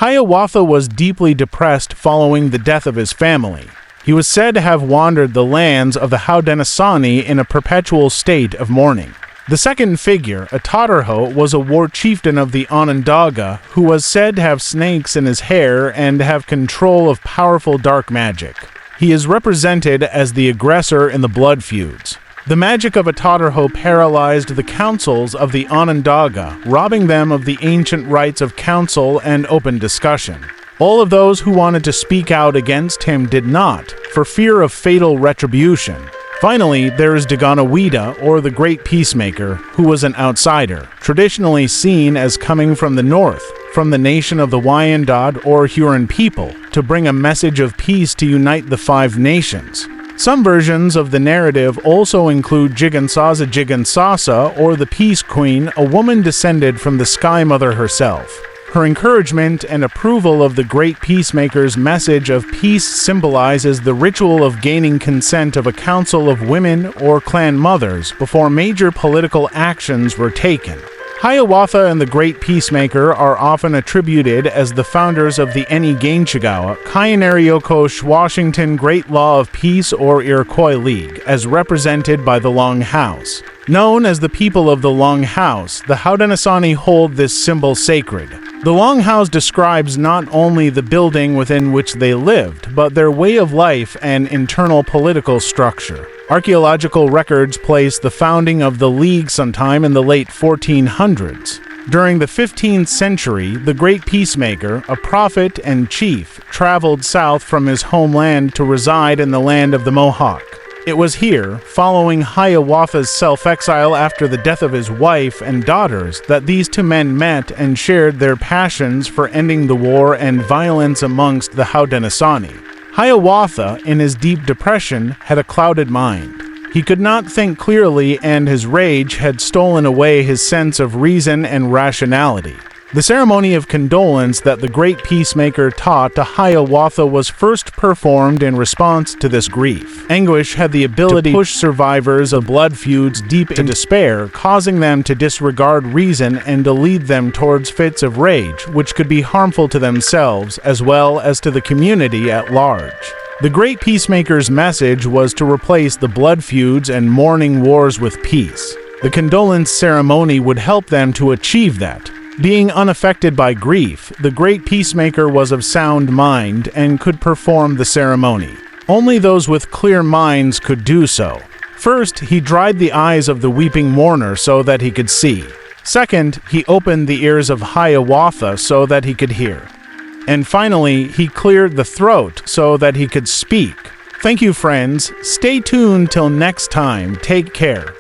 Hiawatha was deeply depressed following the death of his family. He was said to have wandered the lands of the Haudenosaunee in a perpetual state of mourning. The second figure, Atatarho, was a war chieftain of the Onondaga who was said to have snakes in his hair and have control of powerful dark magic. He is represented as the aggressor in the blood feuds. The magic of Atatarho paralyzed the councils of the Onondaga, robbing them of the ancient rights of council and open discussion. All of those who wanted to speak out against him did not, for fear of fatal retribution. Finally, there is Daganawida, or the Great Peacemaker, who was an outsider, traditionally seen as coming from the north, from the nation of the Wyandot or Huron people, to bring a message of peace to unite the 5 nations. Some versions of the narrative also include Jigansasa, or the Peace Queen, a woman descended from the Sky Mother herself. Her encouragement and approval of the Great Peacemaker's message of peace symbolizes the ritual of gaining consent of a council of women or clan mothers before major political actions were taken. Hiawatha and the Great Peacemaker are often attributed as the founders of the Eni Gainchigawa, Kainarioko Washington Great Law of Peace or Iroquois League, as represented by the Long House. Known as the people of the Long House, the Haudenosaunee hold this symbol sacred. The Long House describes not only the building within which they lived, but their way of life and internal political structure. Archaeological records place the founding of the League sometime in the late 1400s. During the 15th century, the Great Peacemaker, a prophet and chief, traveled south from his homeland to reside in the land of the Mohawk. It was here, following Hiawatha's self-exile after the death of his wife and daughters, that these 2 men met and shared their passions for ending the war and violence amongst the Haudenosaunee. Hiawatha, in his deep depression, had a clouded mind. He could not think clearly, and his rage had stolen away his sense of reason and rationality. The ceremony of condolence that the Great Peacemaker taught to Hiawatha was first performed in response to this grief. Anguish had the ability to push survivors of blood feuds deep into despair, causing them to disregard reason and to lead them towards fits of rage, which could be harmful to themselves as well as to the community at large. The Great Peacemaker's message was to replace the blood feuds and mourning wars with peace. The condolence ceremony would help them to achieve that. Being unaffected by grief, the Great Peacemaker was of sound mind and could perform the ceremony. Only those with clear minds could do so. First, he dried the eyes of the weeping mourner so that he could see. Second, he opened the ears of Hiawatha so that he could hear. And finally, he cleared the throat so that he could speak. Thank you, friends. Stay tuned till next time. Take care.